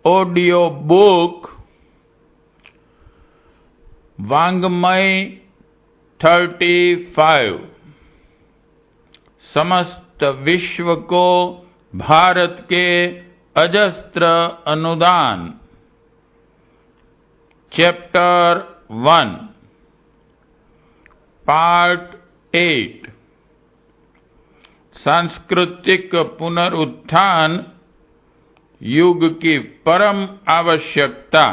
Audio book वांग्मय 35 समस्त विश्व को भारत के अजस्त्र अनुदान। चैप्टर 1 पार्ट 8 सांस्कृतिक पुनरुत्थान युग की परम आवश्यकता।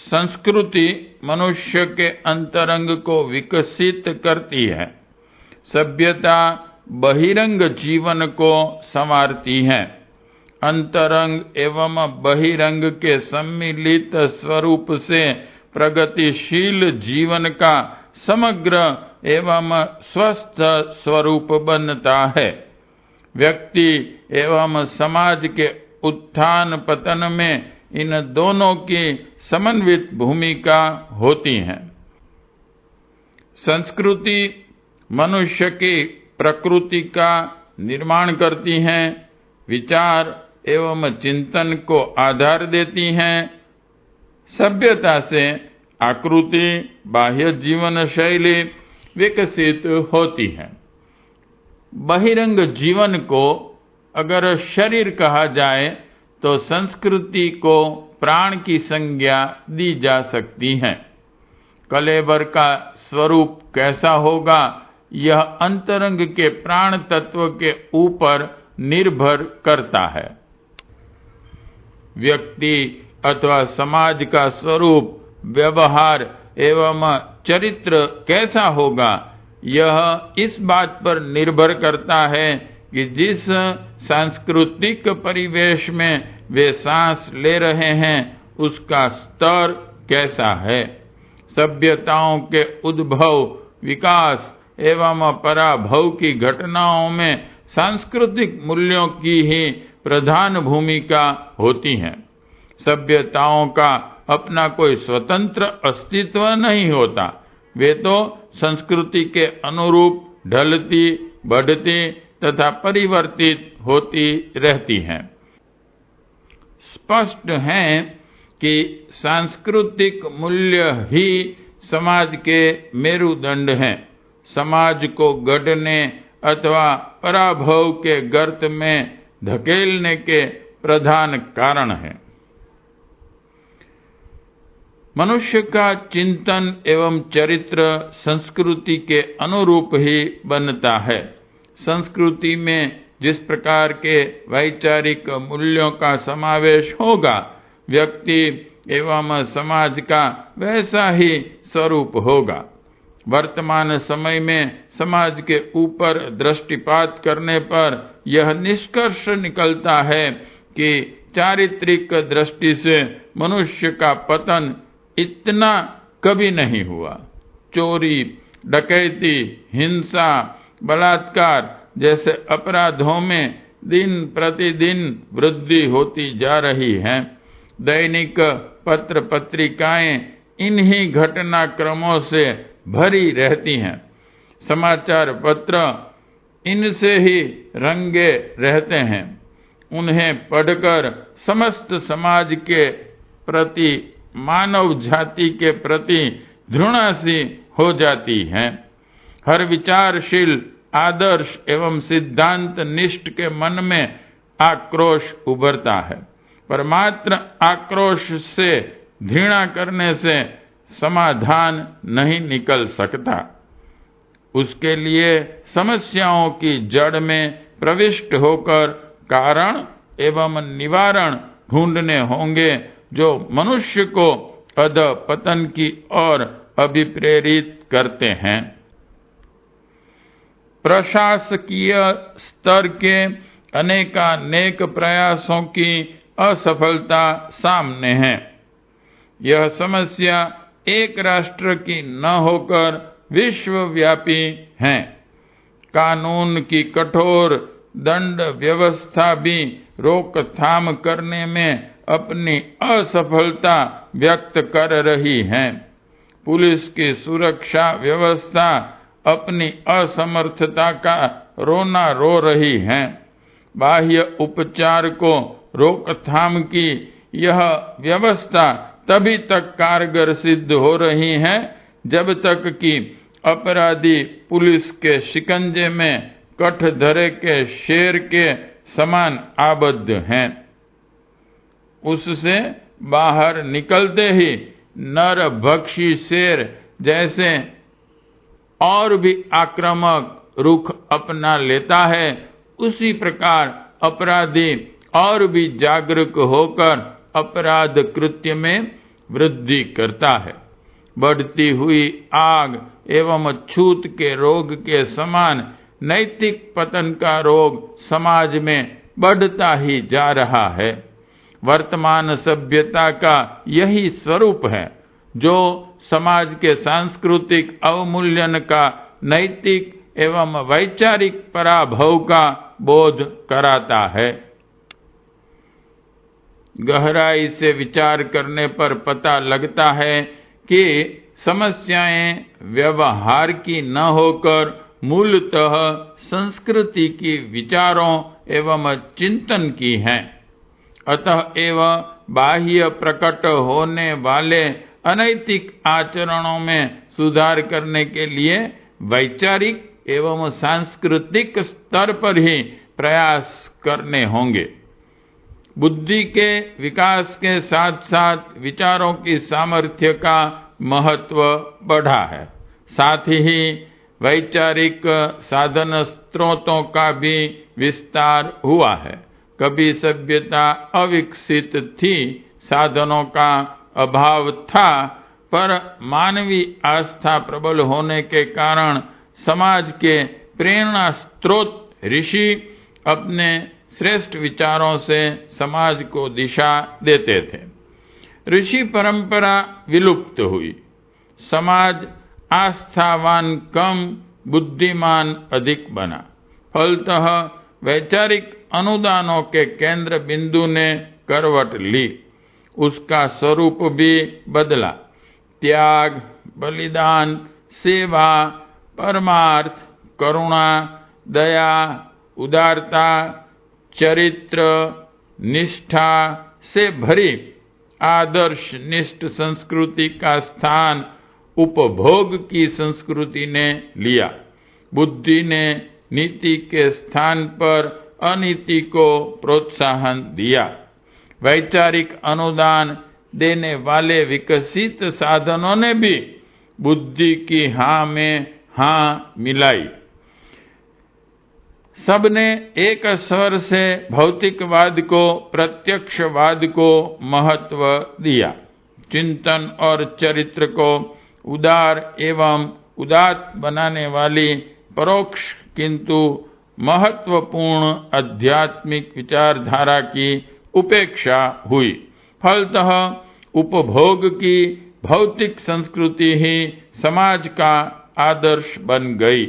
संस्कृति मनुष्य के अंतरंग को विकसित करती है। सभ्यता बहिरंग जीवन को संवारती है। अंतरंग एवं बहिरंग के सम्मिलित स्वरूप से प्रगतिशील जीवन का समग्र एवं स्वस्थ स्वरूप बनता है। व्यक्ति एवं समाज के उत्थान पतन में इन दोनों की समन्वित भूमिका होती है। संस्कृति मनुष्य की प्रकृति का निर्माण करती है, विचार एवं चिंतन को आधार देती हैं। सभ्यता से आकृति बाह्य जीवन शैली विकसित होती है। बहिरंग जीवन को अगर शरीर कहा जाए तो संस्कृति को प्राण की संज्ञा दी जा सकती है। कलेवर का स्वरूप कैसा होगा, यह अंतरंग के प्राण तत्व के ऊपर निर्भर करता है। व्यक्ति अथवा समाज का स्वरूप, व्यवहार एवं चरित्र कैसा होगा, यह इस बात पर निर्भर करता है कि जिस सांस्कृतिक परिवेश में वे सांस ले रहे हैं उसका स्तर कैसा है। सभ्यताओं के उद्भव, विकास एवं पराभव की घटनाओं में सांस्कृतिक मूल्यों की ही प्रधान भूमिका होती है। सभ्यताओं का अपना कोई स्वतंत्र अस्तित्व नहीं होता। वे तो संस्कृति के अनुरूप ढलती, बढ़ती तथा परिवर्तित होती रहती हैं। स्पष्ट है कि सांस्कृतिक मूल्य ही समाज के मेरुदंड हैं। समाज को गढ़ने अथवा पराभव के गर्त में धकेलने के प्रधान कारण हैं। मनुष्य का चिंतन एवं चरित्र संस्कृति के अनुरूप ही बनता है। संस्कृति में जिस प्रकार के वैचारिक मूल्यों का समावेश होगा, व्यक्ति एवं समाज का वैसा ही स्वरूप होगा। वर्तमान समय में समाज के ऊपर दृष्टिपात करने पर यह निष्कर्ष निकलता है कि चारित्रिक दृष्टि से मनुष्य का पतन इतना कभी नहीं हुआ। चोरी, डकैती, हिंसा, बलात्कार जैसे अपराधों में दिन प्रतिदिन वृद्धि होती जा रही है। दैनिक पत्र पत्रिकाएं इन्हीं घटनाक्रमों से भरी रहती हैं। समाचार पत्र इनसे ही रंगे रहते हैं। उन्हें पढ़कर समस्त समाज के प्रति, मानव जाति के प्रति घृणा सी हो जाती है। हर विचारशील, आदर्श एवं सिद्धांत निष्ठ के मन में आक्रोश उभरता है, पर मात्र आक्रोश से, घृणा करने से समाधान नहीं निकल सकता। उसके लिए समस्याओं की जड़ में प्रविष्ट होकर कारण एवं निवारण ढूंढने होंगे जो मनुष्य को अधपतन की ओर अभिप्रेरित करते हैं। प्रशासकीय स्तर के अनेकानेक प्रयासों की असफलता सामने है। यह समस्या एक राष्ट्र की न होकर विश्वव्यापी है। कानून की कठोर दंड व्यवस्था भी रोकथाम करने में अपनी असफलता व्यक्त कर रही है। पुलिस की सुरक्षा व्यवस्था अपनी असमर्थता का रोना रो रही है। बाह्य उपचार को रोकथाम की यह व्यवस्था तभी तक कारगर सिद्ध हो रही है जब तक कि अपराधी पुलिस के शिकंजे में कठधरे के शेर के समान आबद्ध हैं। उससे बाहर निकलते ही नरभक्षी शेर जैसे और भी आक्रामक रुख अपना लेता है, उसी प्रकार अपराधी और भी जागरूक होकर अपराध कृत्य में वृद्धि करता है। बढ़ती हुई आग एवं छूत के रोग के समान नैतिक पतन का रोग समाज में बढ़ता ही जा रहा है। वर्तमान सभ्यता का यही स्वरूप है जो समाज के सांस्कृतिक अवमूल्यन का नैतिक एवं वैचारिक पराभव का बोध कराता है। गहराई से विचार करने पर पता लगता है कि समस्याएं व्यवहार की न होकर मूलतः संस्कृति की विचारों एवं चिंतन की हैं। अतः एवं बाह्य प्रकट होने वाले अनैतिक आचरणों में सुधार करने के लिए वैचारिक एवं सांस्कृतिक स्तर पर ही प्रयास करने होंगे। बुद्धि के विकास के साथ साथ विचारों की सामर्थ्य का महत्व बढ़ा है। साथ ही वैचारिक साधन स्रोतों का भी विस्तार हुआ है। कभी सभ्यता अविकसित थी, साधनों का अभाव था, पर मानवीय आस्था प्रबल होने के कारण समाज के प्रेरणा स्रोत ऋषि अपने श्रेष्ठ विचारों से समाज को दिशा देते थे। ऋषि परंपरा विलुप्त हुई। समाज आस्थावान कम, बुद्धिमान अधिक बना। फलतः वैचारिक अनुदानों के केंद्र बिंदु ने करवट ली। उसका स्वरूप भी बदला। त्याग, बलिदान, सेवा, परमार्थ, करुणा, दया, उदारता, चरित्र, निष्ठा से भरी आदर्श निष्ठ संस्कृति का स्थान उपभोग की संस्कृति ने लिया। बुद्धि ने नीति के स्थान पर अनीति को प्रोत्साहन दिया। वैचारिक अनुदान देने वाले विकसित साधनों ने भी बुद्धि की हाँ में हाँ मिलाई। सबने एक स्वर से भौतिकवाद को, प्रत्यक्षवाद को महत्व दिया। चिंतन और चरित्र को उदार एवं उदात्त बनाने वाली परोक्ष किंतु महत्वपूर्ण आध्यात्मिक विचारधारा की उपेक्षा हुई। फलतः उपभोग की भौतिक संस्कृति ही समाज का आदर्श बन गई।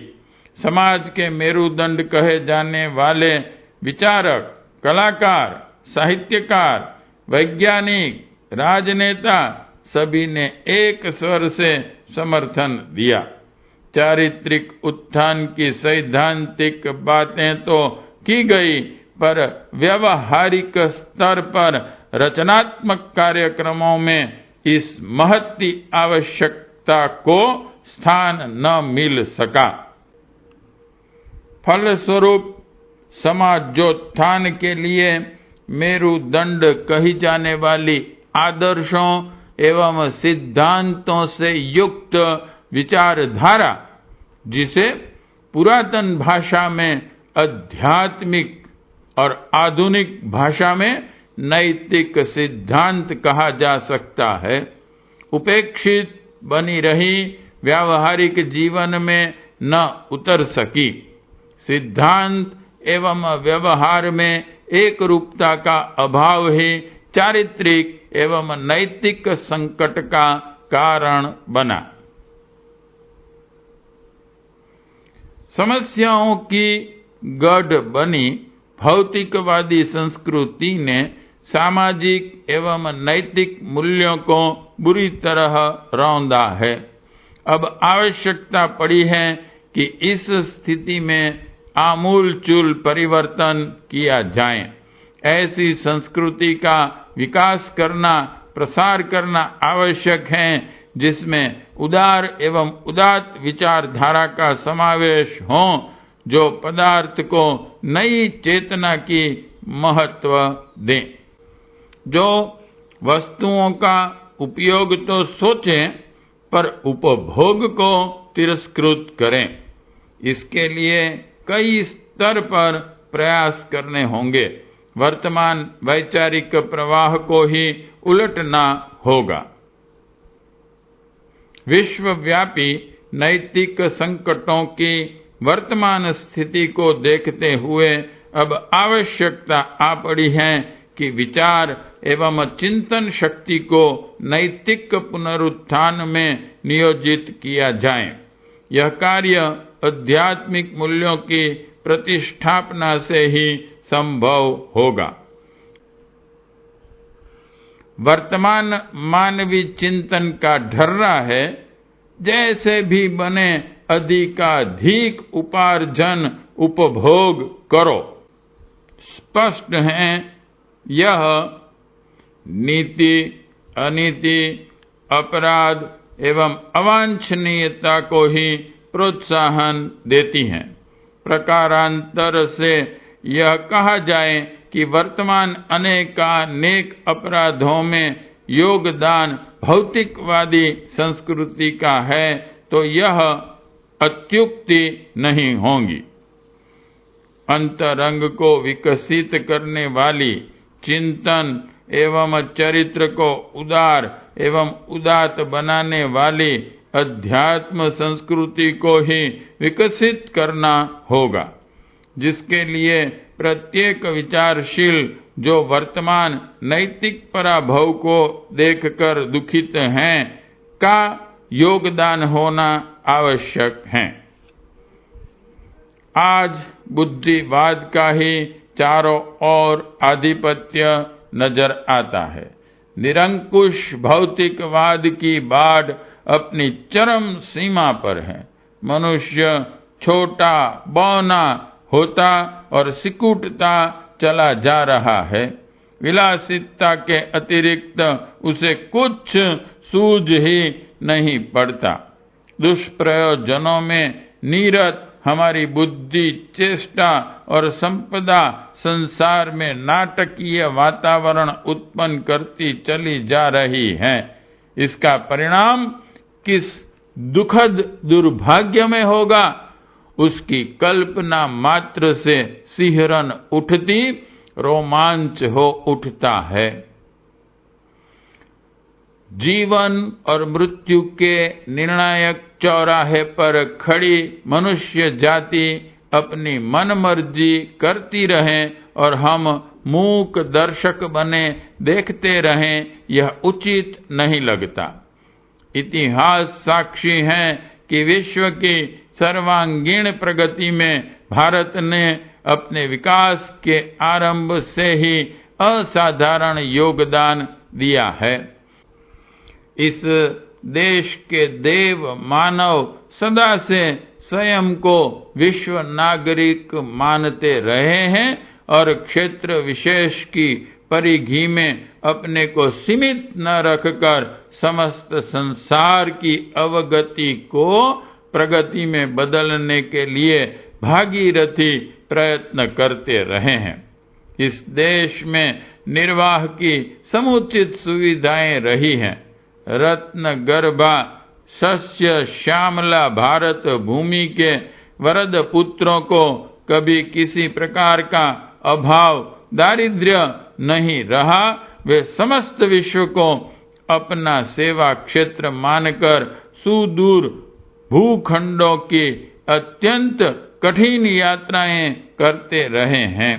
समाज के मेरुदंड कहे जाने वाले विचारक, कलाकार, साहित्यकार, वैज्ञानिक, राजनेता सभी ने एक स्वर से समर्थन दिया। चारित्रिक उत्थान की सैद्धांतिक बातें तो की गई, पर व्यवहारिक स्तर पर रचनात्मक कार्यक्रमों में इस महती आवश्यकता को स्थान न मिल सका। फलस्वरूप समाजोत्थान के लिए मेरुदंड कही जाने वाली आदर्शों एवं सिद्धांतों से युक्त विचारधारा, जिसे पुरातन भाषा में आध्यात्मिक और आधुनिक भाषा में नैतिक सिद्धांत कहा जा सकता है, उपेक्षित बनी रही, व्यावहारिक जीवन में न उतर सकी। सिद्धांत एवं व्यवहार में एक रूपता का अभाव ही चारित्रिक एवं नैतिक संकट का कारण बना। समस्याओं की गढ़ बनी भौतिकवादी संस्कृति ने सामाजिक एवं नैतिक मूल्यों को बुरी तरह रौंदा है। अब आवश्यकता पड़ी है कि इस स्थिति में आमूलचूल परिवर्तन किया जाए। ऐसी संस्कृति का विकास करना, प्रसार करना आवश्यक है जिसमें उदार एवं उदात्त विचारधारा का समावेश हो, जो पदार्थ को नई चेतना की महत्व दें, जो वस्तुओं का उपयोग तो सोचें पर उपभोग को तिरस्कृत करें। इसके लिए कई स्तर पर प्रयास करने होंगे। वर्तमान वैचारिक प्रवाह को ही उलटना होगा। विश्वव्यापी नैतिक संकटों की वर्तमान स्थिति को देखते हुए अब आवश्यकता आ पड़ी है कि विचार एवं चिंतन शक्ति को नैतिक पुनरुत्थान में नियोजित किया जाए। यह कार्य आध्यात्मिक मूल्यों की प्रतिष्ठापना से ही संभव होगा। वर्तमान मानवीय चिंतन का ढर्रा है, जैसे भी बने अधिकाधिक उपार्जन उपभोग करो। स्पष्ट है, यह नीति, अनीति, अपराध एवं अवांछनीयता को ही प्रोत्साहन देती हैं। प्रकारांतर से यह कहा जाए कि वर्तमान अनेक अपराधों में योगदान भौतिकवादी संस्कृति का है, तो यह अत्युक्ति नहीं होगी। अंतरंग को विकसित करने वाली, चिंतन एवं चरित्र को उदार एवं उदात्त बनाने वाली अध्यात्म संस्कृति को ही विकसित करना होगा, जिसके लिए प्रत्येक विचारशील जो वर्तमान नैतिक पराभव को देखकर दुखित हैं का योगदान होना आवश्यक है। आज बुद्धिवाद का ही चारों ओर आधिपत्य नजर आता है। निरंकुश भौतिकवाद की बाढ़ अपनी चरम सीमा पर है। मनुष्य छोटा, बौना होता और सिकुड़ता चला जा रहा है। विलासिता के अतिरिक्त उसे कुछ सूझ ही नहीं पड़ता। दुष्प्रयोजनों में नीरत हमारी बुद्धि, चेष्टा और संपदा संसार में नाटकीय वातावरण उत्पन्न करती चली जा रही है। इसका परिणाम किस दुखद दुर्भाग्य में होगा, उसकी कल्पना मात्र से सिहरन उठती, रोमांच हो उठता है। जीवन और मृत्यु के निर्णायक चौराहे पर खड़ी मनुष्य जाति अपनी मनमर्जी करती रहे और हम मूक दर्शक बने देखते रहें, यह उचित नहीं लगता। इतिहास साक्षी है कि विश्व की सर्वांगीण प्रगति में भारत ने अपने विकास के आरंभ से ही असाधारण योगदान दिया है। इस देश के देव मानव सदा से स्वयं को विश्व नागरिक मानते रहे हैं और क्षेत्र विशेष की परिधि में अपने को सीमित न रखकर समस्त संसार की अवगति को प्रगति में बदलने के लिए भागीरथी प्रयत्न करते रहे हैं। इस देश में निर्वाह की समुचित सुविधाएं रही हैं। रत्न गर्भा सस्य श्यामला भारत भूमि के वरद पुत्रों को कभी किसी प्रकार का अभाव, दारिद्र्य नहीं रहा। वे समस्त विश्व को अपना सेवा क्षेत्र मानकर सुदूर भूखंडों की अत्यंत कठिन यात्राएं करते रहे हैं।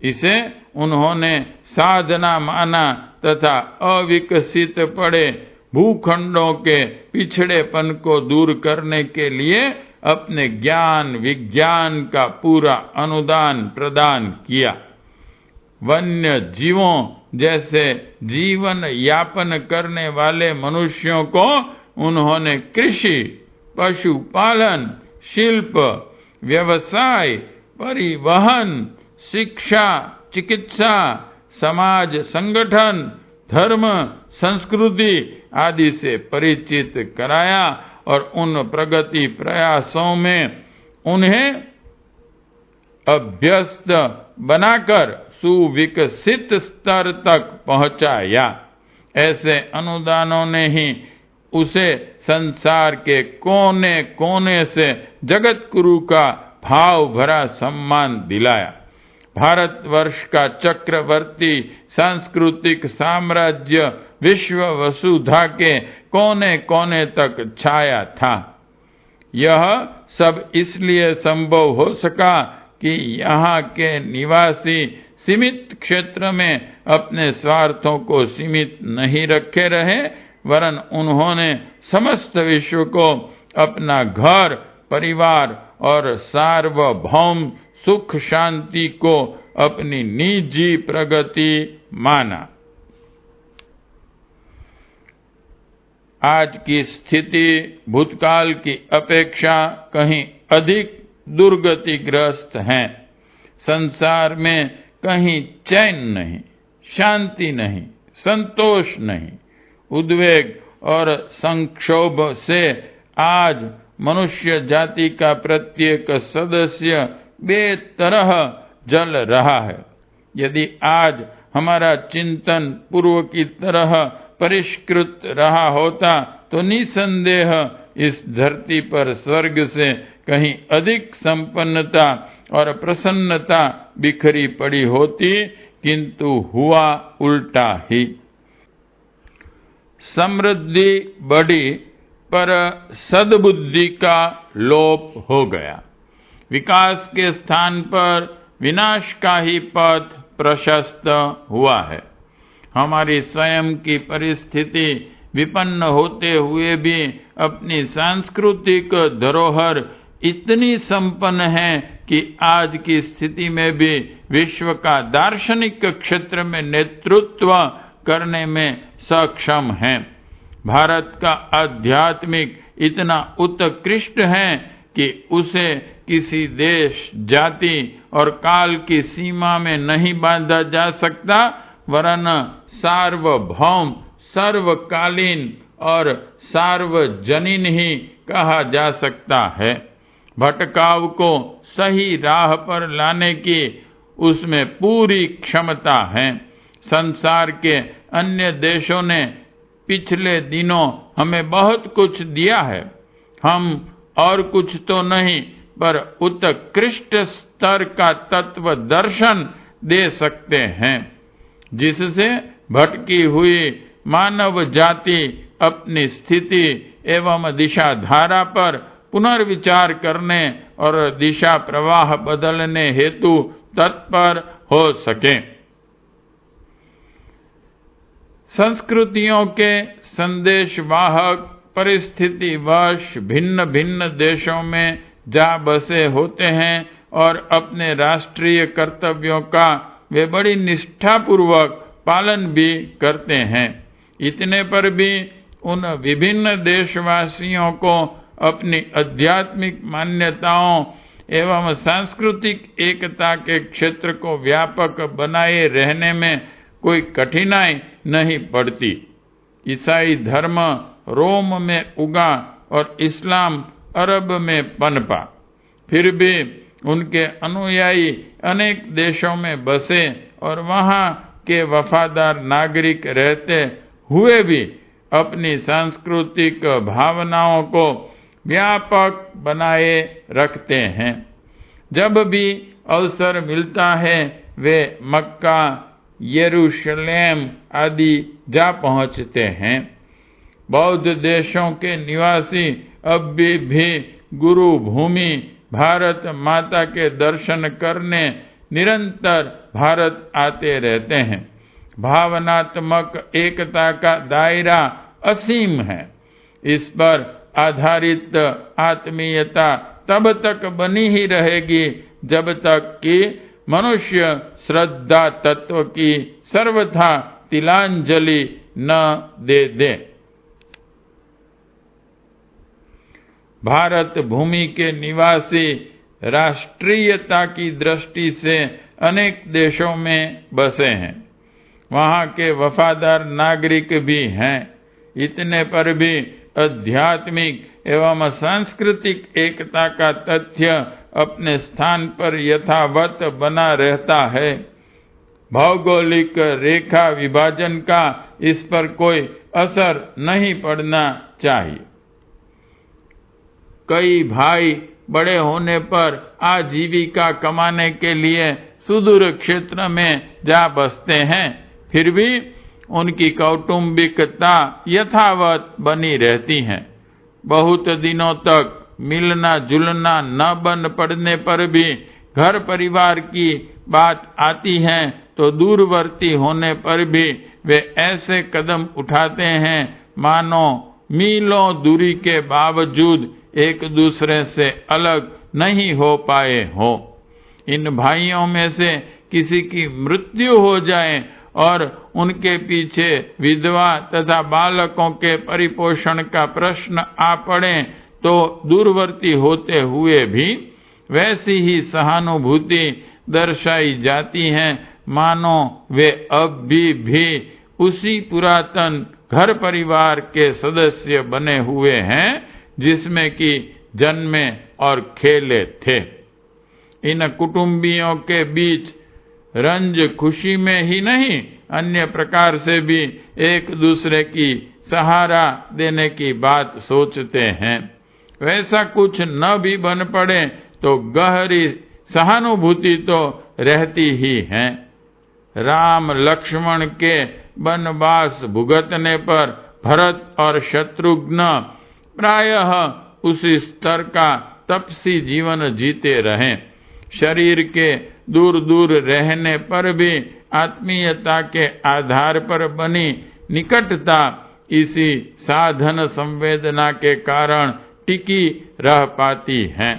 इसे उन्होंने साधना माना तथा अविकसित पड़े भूखंडों के पिछड़ेपन को दूर करने के लिए अपने ज्ञान विज्ञान का पूरा अनुदान प्रदान किया। वन्य जीवों जैसे जीवन यापन करने वाले मनुष्यों को उन्होंने कृषि, पशुपालन, शिल्प व्यवसाय, परिवहन, शिक्षा, चिकित्सा, समाज संगठन, धर्म, संस्कृति आदि से परिचित कराया और उन प्रगति प्रयासों में उन्हें अभ्यस्त बनाकर सुविकसित स्तर तक पहुंचाया। ऐसे अनुदानों ने ही उसे संसार के कोने कोने से जगत गुरु का भाव भरा सम्मान दिलाया। भारतवर्ष का चक्रवर्ती सांस्कृतिक साम्राज्य विश्व वसुधा के कोने कोने तक छाया था। यह सब इसलिए संभव हो सका कि यहाँ के निवासी सीमित क्षेत्र में अपने स्वार्थों को सीमित नहीं रखे रहे, वरन उन्होंने समस्त विश्व को अपना घर, परिवार और सार्वभौम सुख शांति को अपनी निजी प्रगति माना। आज की स्थिति भूतकाल की अपेक्षा कहीं अधिक दुर्गतिग्रस्त है। संसार में कहीं चैन नहीं, शांति नहीं, संतोष नहीं। उद्वेग और संक्षोभ से आज मनुष्य जाति का प्रत्येक सदस्य बेतरह जल रहा है। यदि आज हमारा चिंतन पूर्व की तरह परिष्कृत रहा होता तो निसंदेह इस धरती पर स्वर्ग से कहीं अधिक संपन्नता और प्रसन्नता बिखरी पड़ी होती, किंतु हुआ उल्टा ही। समृद्धि बढ़ी पर सद्बुद्धि का लोप हो गया। विकास के स्थान पर विनाश का ही पथ प्रशस्त हुआ है। हमारी स्वयं की परिस्थिति विपन्न होते हुए भी अपनी सांस्कृतिक धरोहर इतनी संपन्न है कि आज की स्थिति में भी विश्व का दार्शनिक क्षेत्र में नेतृत्व करने में सक्षम है। भारत का आध्यात्मिक इतना उत्कृष्ट है कि उसे किसी देश, जाति और काल की सीमा में नहीं बांधा जा सकता, वरन सार्वभौम, सर्वकालीन और सार्वजनीन ही कहा जा सकता है। भटकाव को सही राह पर लाने की उसमें पूरी क्षमता है। संसार के अन्य देशों ने पिछले दिनों हमें बहुत कुछ दिया है। हम और कुछ तो नहीं, पर उत्कृष्ट स्तर का तत्व दर्शन दे सकते हैं, जिससे भटकी हुई मानव जाति अपनी स्थिति एवं दिशा धारा पर पुनर्विचार करने और दिशा प्रवाह बदलने हेतु तत्पर हो सके। संस्कृतियों के संदेशवाहक परिस्थितिवश भिन्न भिन्न देशों में जा बसे होते हैं और अपने राष्ट्रीय कर्तव्यों का वे बड़ी निष्ठापूर्वक पालन भी करते हैं। इतने पर भी उन विभिन्न देशवासियों को अपनी आध्यात्मिक मान्यताओं एवं सांस्कृतिक एकता के क्षेत्र को व्यापक बनाए रहने में कोई कठिनाई नहीं पड़ती। ईसाई धर्म रोम में उगा और इस्लाम अरब में पनपा, फिर भी उनके अनुयायी अनेक देशों में बसे और वहां के वफादार नागरिक रहते हुए भी अपनी सांस्कृतिक भावनाओं को व्यापक बनाए रखते हैं। जब भी अवसर मिलता है वे मक्का, यरूशलेम आदि जा पहुंचते हैं। बौद्ध देशों के निवासी अब भी गुरु भूमि भारत माता के दर्शन करने निरंतर भारत आते रहते हैं। भावनात्मक एकता का दायरा असीम है। इस पर आधारित आत्मीयता तब तक बनी ही रहेगी जब तक कि मनुष्य श्रद्धा तत्व की सर्वथा तिलांजलि न दे दे। भारत भूमि के निवासी राष्ट्रीयता की दृष्टि से अनेक देशों में बसे हैं। वहां के वफादार नागरिक भी हैं। इतने पर भी आध्यात्मिक एवं सांस्कृतिक एकता का तथ्य अपने स्थान पर यथावत बना रहता है। भौगोलिक रेखा विभाजन का इस पर कोई असर नहीं पड़ना चाहिए। कई भाई बड़े होने पर आजीविका कमाने के लिए सुदूर क्षेत्र में जा बसते हैं, फिर भी उनकी कौटुंबिकता यथावत बनी रहती है। बहुत दिनों तक मिलना जुलना न बन पड़ने पर भी घर परिवार की बात आती है तो दूरवर्ती होने पर भी वे ऐसे कदम उठाते हैं मानो मीलों दूरी के बावजूद एक दूसरे से अलग नहीं हो पाए हो। इन भाइयों में से किसी की मृत्यु हो जाए और उनके पीछे विधवा तथा बालकों के परिपोषण का प्रश्न आ पड़े तो दूरवर्ती होते हुए भी वैसी ही सहानुभूति दर्शाई जाती है मानो वे अब भी उसी पुरातन घर परिवार के सदस्य बने हुए हैं जिसमें कि जन्मे और खेले थे। इन कुटुंबियों के बीच रंज खुशी में ही नहीं, अन्य प्रकार से भी एक दूसरे की सहारा देने की बात सोचते हैं। वैसा कुछ न भी बन पड़े तो गहरी सहानुभूति तो रहती ही है। राम लक्ष्मण के वनवास भुगतने पर भरत और शत्रुघ्न प्रायः उसी स्तर का तपसी जीवन जीते रहे। शरीर के दूर दूर रहने पर भी आत्मीयता के आधार पर बनी निकटता इसी साधन संवेदना के कारण टिकी रह पाती है।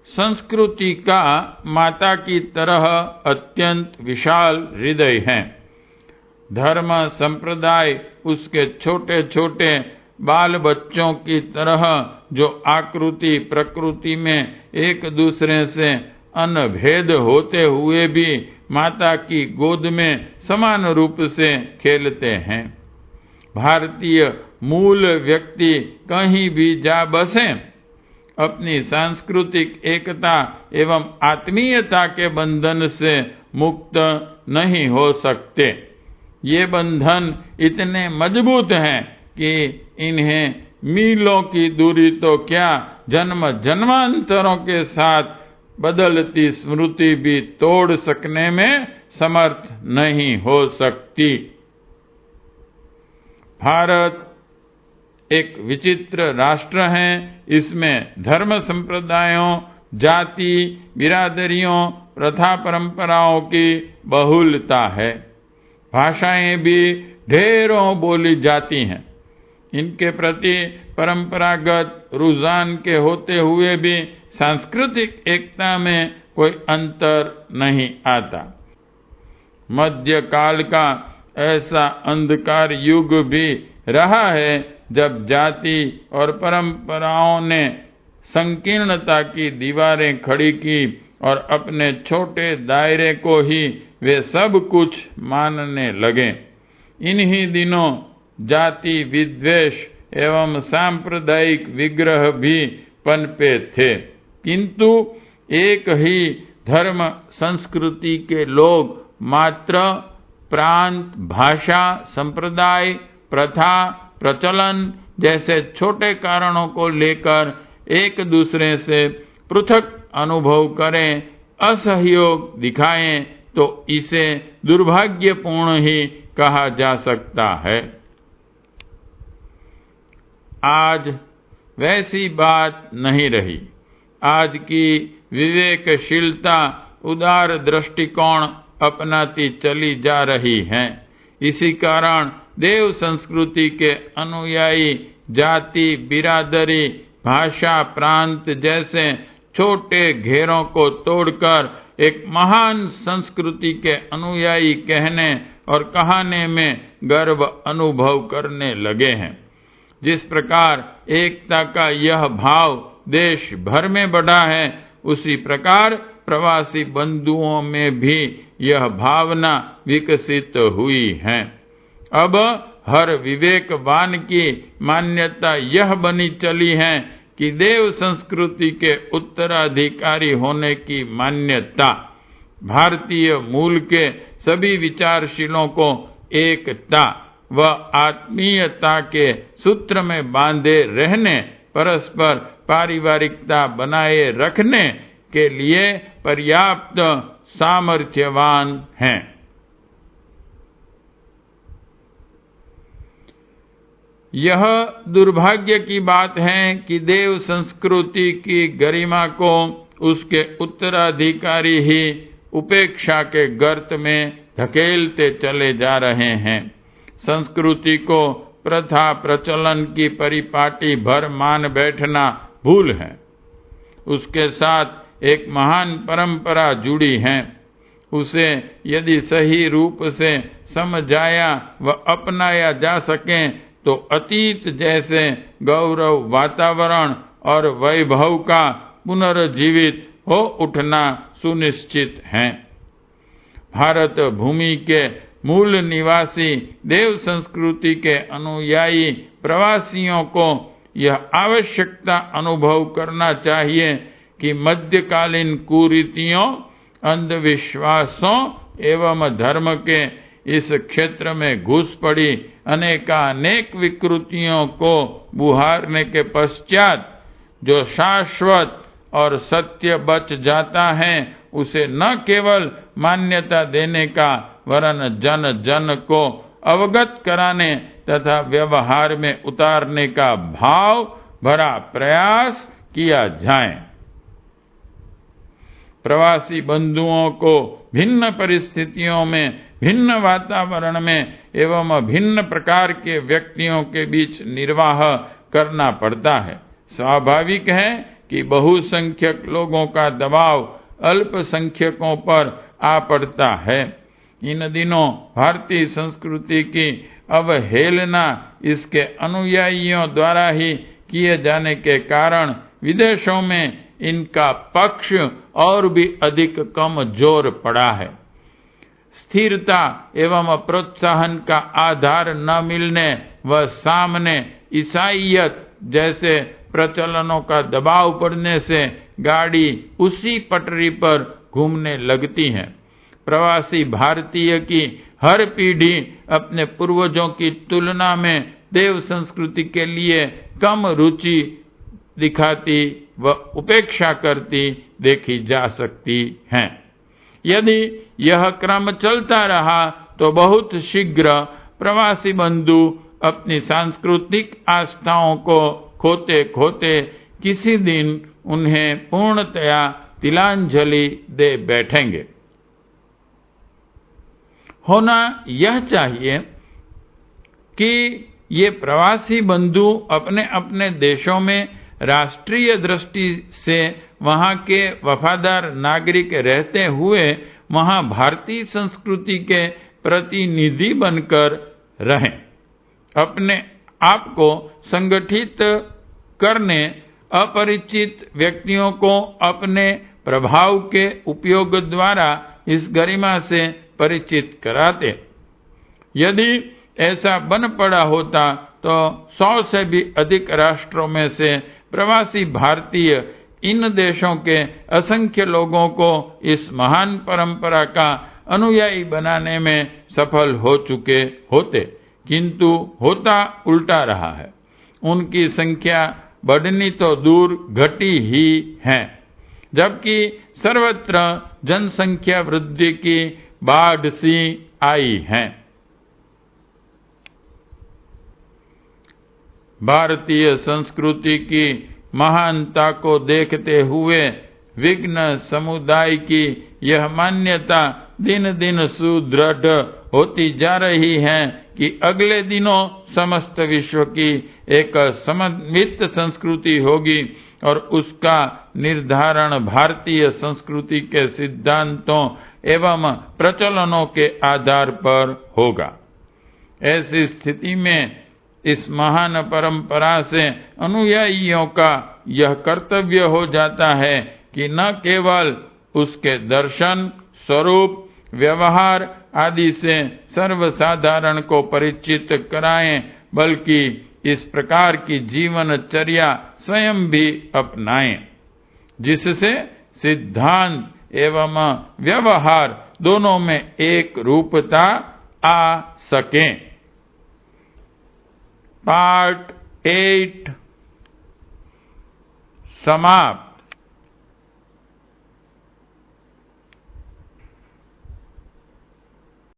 संस्कृति का माता की तरह अत्यंत विशाल हृदय है। धर्म संप्रदाय उसके छोटे छोटे बाल बच्चों की तरह जो आकृति प्रकृति में एक दूसरे से अनभेद होते हुए भी माता की गोद में समान रूप से खेलते हैं। भारतीय मूल व्यक्ति कहीं भी जा बसे अपनी सांस्कृतिक एकता एवं आत्मीयता के बंधन से मुक्त नहीं हो सकते। ये बंधन इतने मजबूत हैं कि इन्हें मीलों की दूरी तो क्या जन्म जन्मांतरों के साथ बदलती स्मृति भी तोड़ सकने में समर्थ नहीं हो सकती। भारत एक विचित्र राष्ट्र है। इसमें धर्म संप्रदायों, जाति, बिरादरियों, प्रथा परंपराओं की बहुलता है। भाषाएं भी ढेरों बोली जाती हैं। इनके प्रति परंपरागत रुझान के होते हुए भी सांस्कृतिक एकता में कोई अंतर नहीं आता। मध्यकाल का ऐसा अंधकार युग भी रहा है जब जाति और परंपराओं ने संकीर्णता की दीवारें खड़ी की और अपने छोटे दायरे को ही वे सब कुछ मानने लगे। इन्हीं दिनों जाति विद्वेष एवं सांप्रदायिक विग्रह भी पनपे थे, किंतु एक ही धर्म संस्कृति के लोग मात्र प्रांत, भाषा, संप्रदाय, प्रथा, प्रचलन जैसे छोटे कारणों को लेकर एक दूसरे से पृथक अनुभव करें, असहयोग दिखाएं तो इसे दुर्भाग्यपूर्ण ही कहा जा सकता है। आज वैसी बात नहीं रही। आज की विवेकशीलता उदार दृष्टिकोण अपनाती चली जा रही है। इसी कारण देव संस्कृति के अनुयायी जाति, बिरादरी, भाषा, प्रांत जैसे छोटे घेरों को तोड़कर एक महान संस्कृति के अनुयायी कहने और कहाने में गर्व अनुभव करने लगे हैं। जिस प्रकार एकता का यह भाव देश भर में बढ़ा है, उसी प्रकार प्रवासी बंधुओं में भी यह भावना विकसित हुई है। अब हर विवेकवान की मान्यता यह बनी चली है कि देव संस्कृति के उत्तराधिकारी होने की मान्यता भारतीय मूल के सभी विचारशीलों को एकता व आत्मीयता के सूत्र में बांधे रहने, परस्पर पारिवारिकता बनाए रखने के लिए पर्याप्त सामर्थ्यवान हैं। यह दुर्भाग्य की बात है कि देव संस्कृति की गरिमा को उसके उत्तराधिकारी ही उपेक्षा के गर्त में धकेलते चले जा रहे हैं। संस्कृति को प्रथा प्रचलन की परिपाटी भर मान बैठना भूल है। उसके साथ एक महान परंपरा जुड़ी है। उसे यदि सही रूप से समझाया व अपनाया जा सके तो अतीत जैसे गौरव वातावरण और वैभव का पुनर्जीवित हो उठना सुनिश्चित है। भारत भूमि के मूल निवासी देव संस्कृति के अनुयायी प्रवासियों को यह आवश्यकता अनुभव करना चाहिए कि मध्यकालीन कुरीतियों, अंधविश्वासों एवं धर्म के इस क्षेत्र में घुस पड़ी अनेकानेक विकृतियों को बुहारने के पश्चात जो शाश्वत और सत्य बच जाता है, उसे न केवल मान्यता देने का वरन जन जन को अवगत कराने तथा व्यवहार में उतारने का भाव भरा प्रयास किया जाए। प्रवासी बंधुओं को भिन्न परिस्थितियों में, भिन्न वातावरण में एवं भिन्न प्रकार के व्यक्तियों के बीच निर्वाह करना पड़ता है। स्वाभाविक है कि बहुसंख्यक लोगों का दबाव अल्पसंख्यकों पर आ पड़ता है। इन दिनों भारतीय संस्कृति की अवहेलना इसके अनुयायियों द्वारा ही किए जाने के कारण विदेशों में इनका पक्ष और भी अधिक कमजोर पड़ा है। स्थिरता एवं प्रोत्साहन का आधार न मिलने व सामने ईसाईयत जैसे प्रचलनों का दबाव पड़ने से गाड़ी उसी पटरी पर घूमने लगती है। प्रवासी भारतीय की हर पीढ़ी अपने पूर्वजों की तुलना में देव संस्कृति के लिए कम रुचि दिखाती व उपेक्षा करती देखी जा सकती है। यदि यह क्रम चलता रहा तो बहुत शीघ्र प्रवासी बंधु अपनी सांस्कृतिक आस्थाओं को खोते खोते किसी दिन उन्हें पूर्णतया तिलांजलि दे बैठेंगे। होना यह चाहिए कि ये प्रवासी बंधु अपने अपने देशों में राष्ट्रीय दृष्टि से वहां के वफादार नागरिक रहते हुए वहां भारतीय संस्कृति के प्रतिनिधि बनकर रहें। अपने आप को संगठित करने अपरिचित व्यक्तियों को अपने प्रभाव के उपयोग द्वारा इस गरिमा से परिचित कराते। यदि ऐसा बन पड़ा होता तो 100 से भी अधिक राष्ट्रों में से प्रवासी भारतीय इन देशों के असंख्य लोगों को इस महान परंपरा का अनुयायी बनाने में सफल हो चुके होते, किंतु होता उल्टा रहा है। उनकी संख्या बढ़नी तो दूर घटी ही है, जबकि सर्वत्र जनसंख्या वृद्धि की बाढ़ सी आई है। भारतीय संस्कृति की महानता को देखते हुए विघ्न समुदाय की यह मान्यता दिन दिन सुदृढ़ होती जा रही है कि अगले दिनों समस्त विश्व की एक समन्वित संस्कृति होगी और उसका निर्धारण भारतीय संस्कृति के सिद्धांतों एवं प्रचलनों के आधार पर होगा। ऐसी स्थिति में इस महान परंपरा से अनुयायियों का यह कर्तव्य हो जाता है कि न केवल उसके दर्शन, स्वरूप, व्यवहार आदि से सर्वसाधारण को परिचित कराएं, बल्कि इस प्रकार की जीवनचर्या स्वयं भी अपनाएं, जिससे सिद्धांत एवं व्यवहार दोनों में एक रूपता आ सके। पार्ट 8 समाप्त।